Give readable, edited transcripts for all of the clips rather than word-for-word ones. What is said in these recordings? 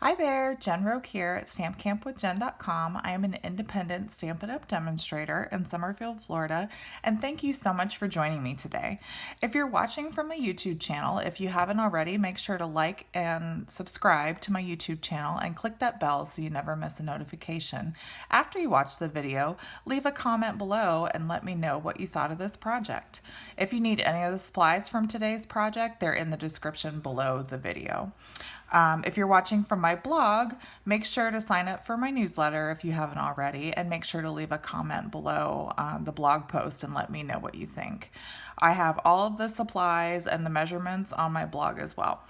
Hi there, Jen Roque here at stampcampwithjen.com. I am an independent Stampin' Up! Demonstrator in Summerfield, Florida, and thank you so much for joining me today. If you're watching from my YouTube channel, if you haven't already, make sure to like and subscribe to my YouTube channel and click that bell so you never miss a notification. After you watch the video, leave a comment below and let me know what you thought of this project. If you need any of the supplies from today's project, they're in the description below the video. If you're watching from my blog, make sure to sign up for my newsletter if you haven't already, and make sure to leave a comment below the blog post and let me know what you think. I have all of the supplies and the measurements on my blog as well.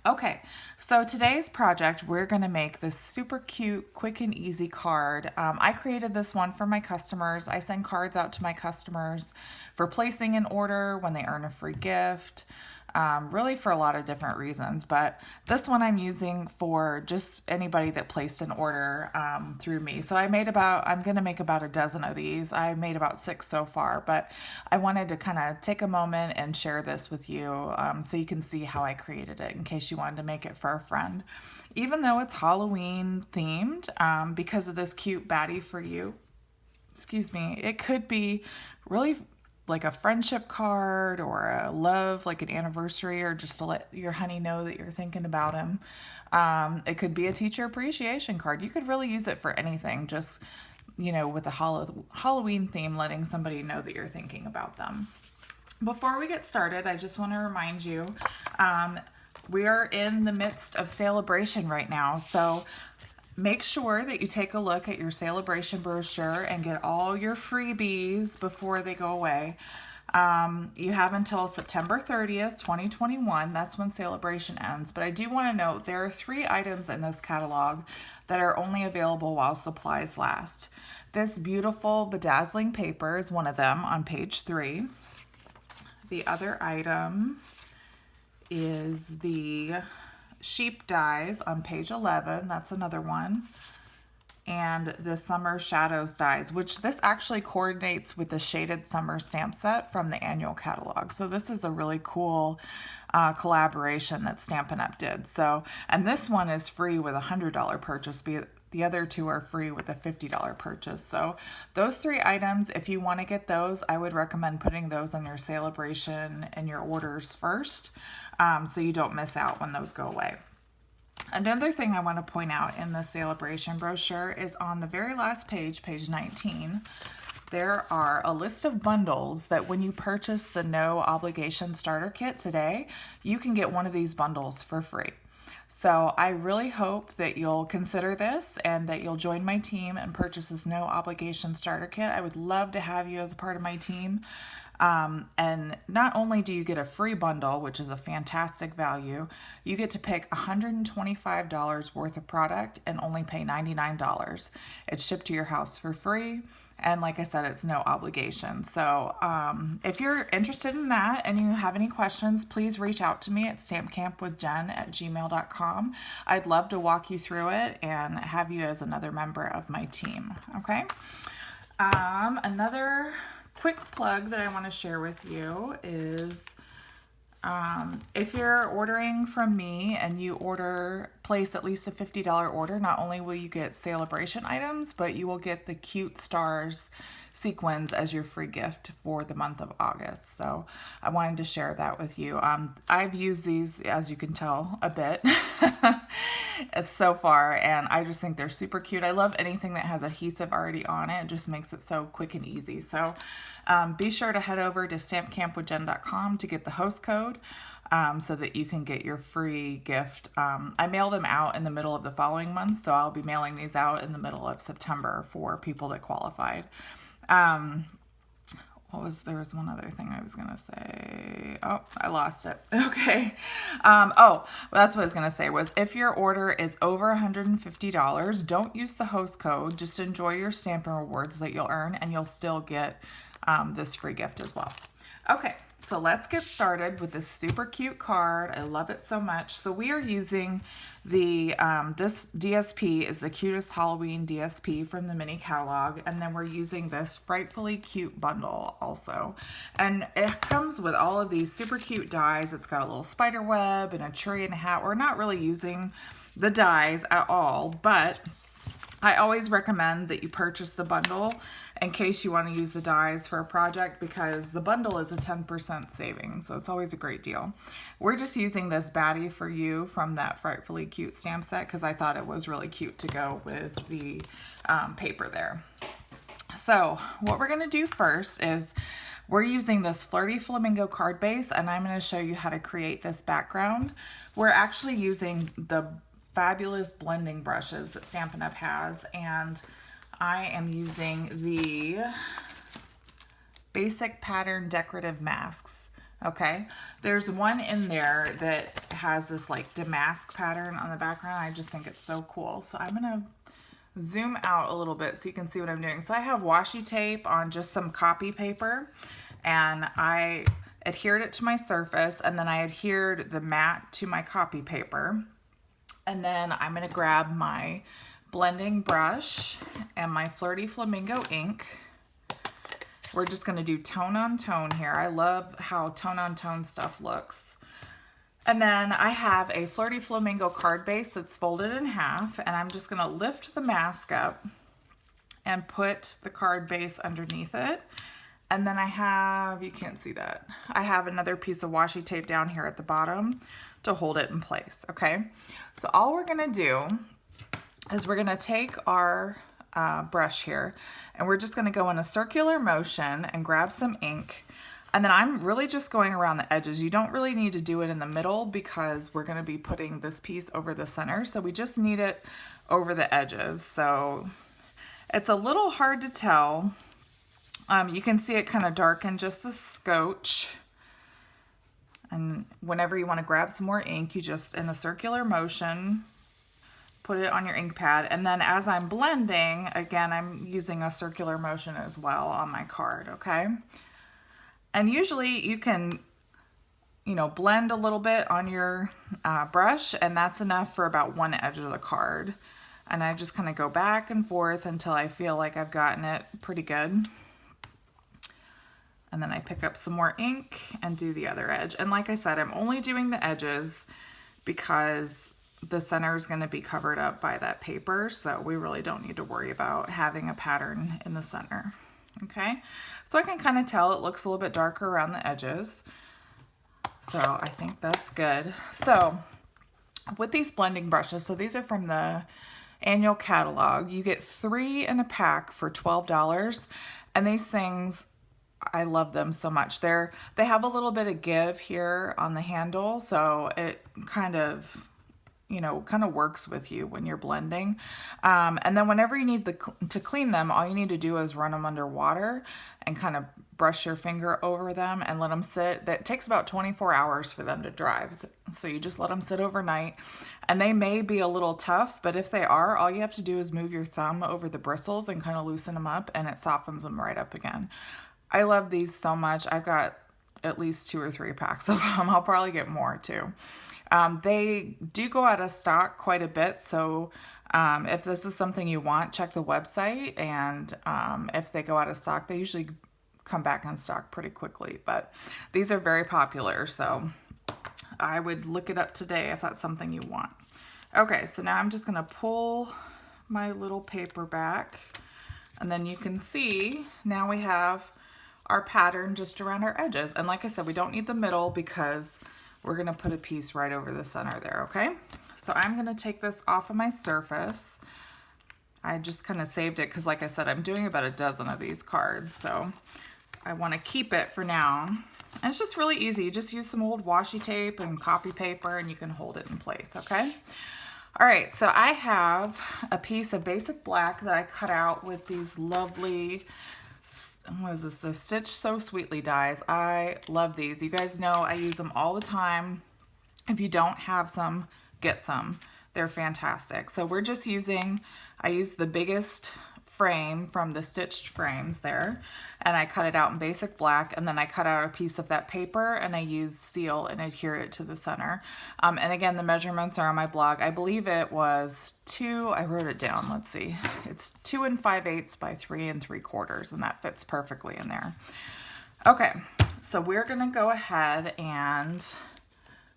Okay, so today's project, we're going to make this super cute, quick and easy card. I created this one for my customers. I send cards out to my customers for placing an order, when they earn a free gift, really for a lot of different reasons. But this one I'm using for just anybody that placed an order through me. So I'm going to make about a dozen of these. I made about 6 so far, but I wanted to kind of take a moment and share this with you so you can see how I created it in case you wanted to make it for a friend. Even though it's Halloween themed, because of this cute Batty for you, it could be really like a friendship card or a love, like an anniversary, or just to let your honey know that you're thinking about him. It could be a teacher appreciation card. You could really use it for anything, just, with the Halloween theme, letting somebody know that you're thinking about them. Before we get started, I just want to remind you, we are in the midst of Sale-A-Bration right now, so make sure that you take a look at your Sale-A-Bration brochure and get all your freebies before they go away. You have until September 30th, 2021. That's when Sale-A-Bration ends. But I do want to note there are 3 items in this catalog that are only available while supplies last. This beautiful bedazzling paper is one of them on page 3. The other item is the sheep dies on page 11. That's another one. And the summer shadows dies, which this actually coordinates with the shaded summer stamp set from the annual catalog. So this is a really cool collaboration that Stampin' Up! Did. So, and this one is free with a $100 purchase. The other 2 are free with a $50 purchase. So those 3 items, if you want to get those, I would recommend putting those on your Sale-A-Bration and your orders first, so you don't miss out when those go away. Another thing I want to point out in the Sale-A-Bration brochure is on the very last page, page 19, there are a list of bundles that when you purchase the no obligation starter kit today, you can get one of these bundles for free. So I really hope that you'll consider this and that you'll join my team and purchase this no obligation starter kit. I would love to have you as a part of my team. And not only do you get a free bundle, which is a fantastic value, you get to pick $125 worth of product and only pay $99. It's shipped to your house for free. And like I said, it's no obligation. So if you're interested in that and you have any questions, please reach out to me at stampcampwithjen@gmail.com. I'd love to walk you through it and have you as another member of my team. Okay. Another quick plug that I want to share with you is if you're ordering from me and you place at least a $50 order, not only will you get Sale-A-Bration items, but you will get the Cute Stars Sequins as your free gift for the month of August. So I wanted to share that with you. I've used these, as you can tell, a bit it's so far, and I just think they're super cute. I love anything that has adhesive already on it. It just makes it so quick and easy. So be sure to head over to stampcampwithjen.com to get the host code so that you can get your free gift. I mail them out in the middle of the following month, so I'll be mailing these out in the middle of September for people that qualified. There was one other thing I was going to say. Oh, I lost it. Okay. That's what I was going to say was if your order is over $150, don't use the host code. Just enjoy your Stampin' Rewards that you'll earn, and you'll still get this free gift as well. Okay. So let's get started with this super cute card. I love it so much. So we are using the, this DSP is the cutest Halloween DSP from the mini catalog. And then we're using this Frightfully cute bundle also. And it comes with all of these super cute dies. It's got a little spider web and a tree and a hat. We're not really using the dies at all, but I always recommend that you purchase the bundle in case you want to use the dies for a project, because the bundle is a 10% savings, so it's always a great deal. We're just using this Batty for You from that Frightfully Cute stamp set because I thought it was really cute to go with the paper there. So what we're going to do first is we're using this Flirty Flamingo card base, and I'm going to show you how to create this background. We're actually using the fabulous blending brushes that Stampin' Up! Has, and I am using the Basic Pattern Decorative Masks. Okay, there's one in there that has this like damask pattern on the background. I just think it's so cool. So I'm gonna zoom out a little bit so you can see what I'm doing. So I have washi tape on just some copy paper, and I adhered it to my surface, and then I adhered the mat to my copy paper. And then I'm going to grab my blending brush and my Flirty Flamingo ink. We're just going to do tone on tone here. I love how tone on tone stuff looks. And then I have a Flirty Flamingo card base that's folded in half, and I'm just going to lift the mask up and put the card base underneath it. And then I have, you can't see that, I have another piece of washi tape down here at the bottom to hold it in place, okay? So all we're gonna do is we're gonna take our brush here, and we're just gonna go in a circular motion and grab some ink. And then I'm really just going around the edges. You don't really need to do it in the middle because we're gonna be putting this piece over the center. So we just need it over the edges. So it's a little hard to tell. You can see it kind of darken just a scotch. And whenever you want to grab some more ink, you just, in a circular motion, put it on your ink pad. And then as I'm blending, again, I'm using a circular motion as well on my card, okay? And usually you can, you know, blend a little bit on your brush, and that's enough for about one edge of the card. And I just kind of go back and forth until I feel like I've gotten it pretty good. And then I pick up some more ink and do the other edge. And like I said, I'm only doing the edges because the center is going to be covered up by that paper. So we really don't need to worry about having a pattern in the center. Okay, so I can kind of tell it looks a little bit darker around the edges. So I think that's good. So with these blending brushes, so these are from the annual catalog. You get 3 in a pack for $12. And these things, I love them so much. They have a little bit of give here on the handle, so it kind of, you know, kind of works with you when you're blending. And then whenever you need to clean them, all you need to do is run them under water and kind of brush your finger over them and let them sit. That takes about 24 hours for them to dry. So you just let them sit overnight, and they may be a little tough, but if they are, all you have to do is move your thumb over the bristles and kind of loosen them up, and it softens them right up again. I love these so much. I've got at least 2 or 3 packs of them. I'll probably get more too. They do go out of stock quite a bit, so if this is something you want, check the website, and if they go out of stock, they usually come back in stock pretty quickly, but these are very popular, so I would look it up today if that's something you want. Okay, so now I'm just gonna pull my little paper back, and then you can see now we have our pattern just around our edges. And like I said, we don't need the middle because we're gonna put a piece right over the center there, okay? So I'm gonna take this off of my surface. I just kind of saved it because like I said, I'm doing about a dozen of these cards, so I wanna keep it for now. And it's just really easy. You just use some old washi tape and copy paper and you can hold it in place, okay? All right, so I have a piece of basic black that I cut out with these lovely, what is this, the Stitch So Sweetly dies. I love these. You guys know I use them all the time. If you don't have some, get some. They're fantastic. So we're just using, I used the biggest frame from the stitched frames there, and I cut it out in basic black, and then I cut out a piece of that paper and I used steel and adhered it to the center. And again, the measurements are on my blog. I believe it was I wrote it down, let's see. It's 2 5/8 by 3 3/4, and that fits perfectly in there. Okay, so we're gonna go ahead and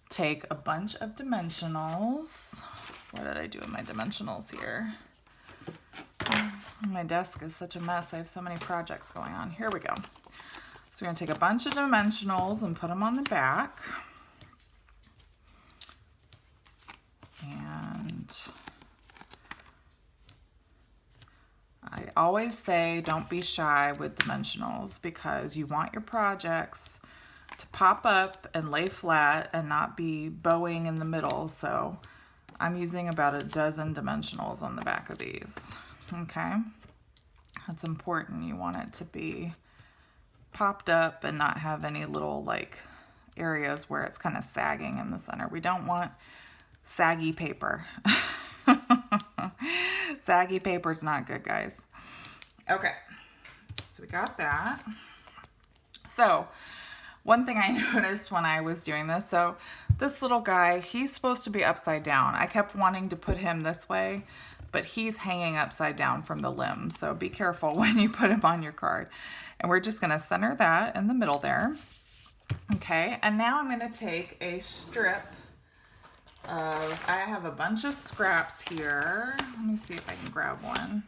take a bunch of dimensionals. Where What did I do with my dimensionals here? My desk is such a mess. I have so many projects going on. Here we go. So we're going to take a bunch of dimensionals and put them on the back. And I always say don't be shy with dimensionals because you want your projects to pop up and lay flat and not be bowing in the middle. So I'm using about a dozen dimensionals on the back of these. Okay, that's important. You want it to be popped up and not have any little like areas where it's kind of sagging in the center. We don't want saggy paper. Saggy paper is not good, guys. Okay, so we got that. So one thing I noticed when I was doing this, so this little guy, he's supposed to be upside down. I kept wanting to put him this way, but he's hanging upside down from the limb. So be careful when you put him on your card. And we're just gonna center that in the middle there. Okay, and now I'm gonna take a strip of, I have a bunch of scraps here. Let me see if I can grab one.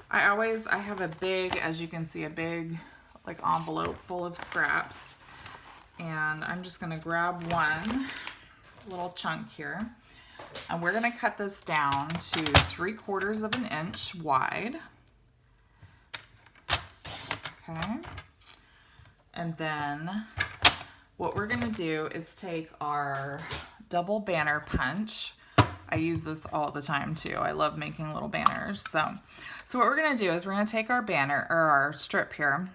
I have a big, as you can see, a big like envelope full of scraps. And I'm just gonna grab one little chunk here. And we're gonna cut this down to 3/4 of an inch wide. Okay. And then what we're gonna do is take our double banner punch. I use this all the time too. I love making little banners. So what we're gonna do is we're gonna take our banner or our strip here,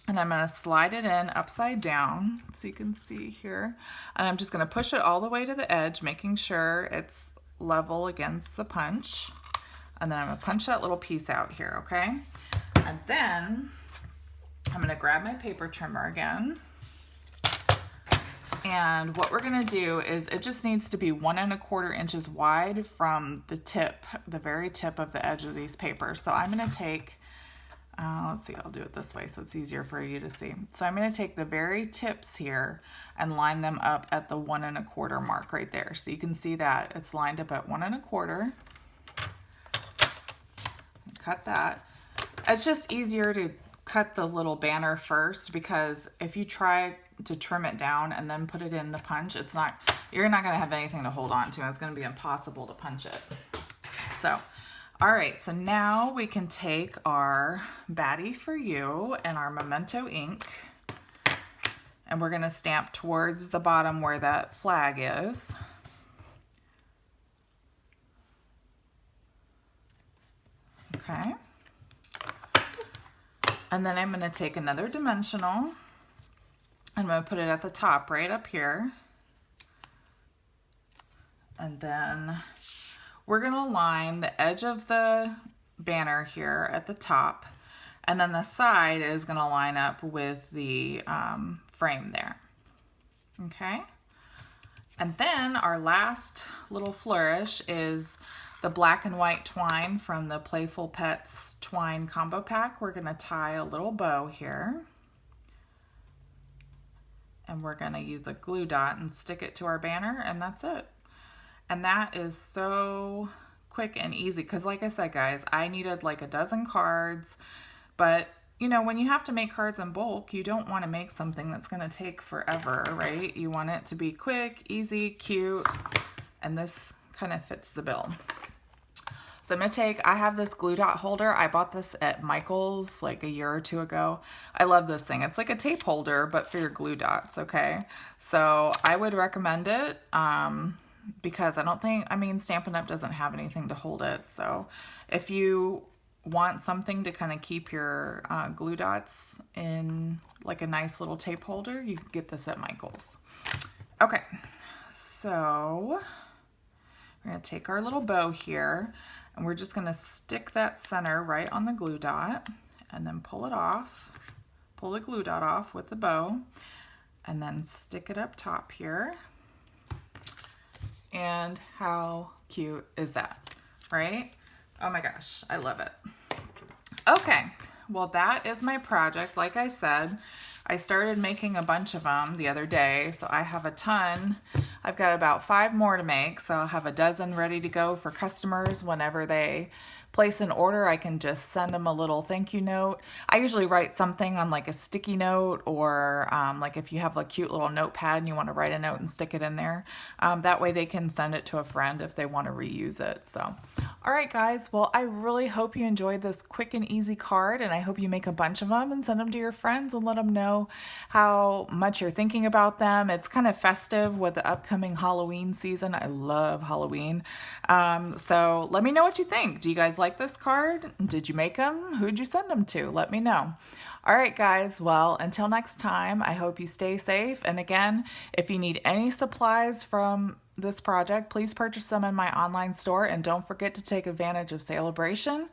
and I'm gonna slide it in upside down so you can see here. And I'm just gonna push it all the way to the edge, making sure it's level against the punch. And then I'm gonna punch that little piece out here, okay? And then I'm gonna grab my paper trimmer again. And what we're gonna do is it just needs to be 1 1/4 inches wide from the tip, the very tip of the edge of these papers. So I'm gonna take, let's see, I'll do it this way so it's easier for you to see. So I'm gonna take the very tips here and line them up at the 1 1/4 mark right there. So you can see that it's lined up at 1 1/4. Cut that. It's just easier to cut the little banner first because if you try to trim it down and then put it in the punch, you're not gonna have anything to hold on to. It's gonna be impossible to punch it. So, all right, so now we can take our Batty for You and our Memento ink, and we're gonna stamp towards the bottom where that flag is. Okay. And then I'm gonna take another dimensional. I'm gonna put it at the top right up here. And then we're gonna line the edge of the banner here at the top. And then the side is gonna line up with the frame there. Okay. And then our last little flourish is the black and white twine from the Playful Pets twine combo pack. We're gonna tie a little bow here. And we're gonna use a glue dot and stick it to our banner, and that's it. And that is so quick and easy, because like I said, guys, I needed like a dozen cards, but you know, when you have to make cards in bulk, you don't wanna make something that's gonna take forever, right? You want it to be quick, easy, cute, and this kind of fits the bill. So I'm gonna I have this glue dot holder. I bought this at Michael's like a year or two ago. I love this thing. It's like a tape holder, but for your glue dots, okay? So I would recommend it because Stampin' Up! Doesn't have anything to hold it. So if you want something to kind of keep your glue dots in like a nice little tape holder, you can get this at Michael's. Okay, so we're gonna take our little bow here, and we're just gonna stick that center right on the glue dot and then pull it off, pull the glue dot off with the bow, and then stick it up top here. And how cute is that, right? Oh my gosh, I love it. Okay, well that is my project. Like I said, I started making a bunch of them the other day, so I have a ton. I've got about 5 more to make, so I'll have a dozen ready to go for customers whenever they place an order. I can just send them a little thank you note. I usually write something on like a sticky note, or like if you have a cute little notepad and you want to write a note and stick it in there. That way they can send it to a friend if they want to reuse it. So, all right, guys. Well, I really hope you enjoyed this quick and easy card, and I hope you make a bunch of them and send them to your friends and let them know how much you're thinking about them. It's kind of festive with the upcoming Halloween season. I love Halloween. So let me know what you think. Do you guys like this card? Did you make them? Who'd you send them to? Let me know. All right, guys. Well, until next time, I hope you stay safe. And again, if you need any supplies from this project, please purchase them in my online store, and don't forget to take advantage of Sale-A-Bration.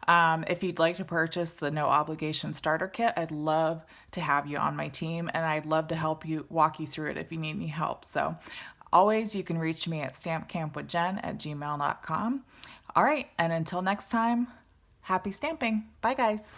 If you'd like to purchase the no obligation starter kit, I'd love to have you on my team, and I'd love to help you, walk you through it if you need any help. So always, you can reach me at stampcampwithjen@gmail.com. All right, and until next time, happy stamping. Bye, guys.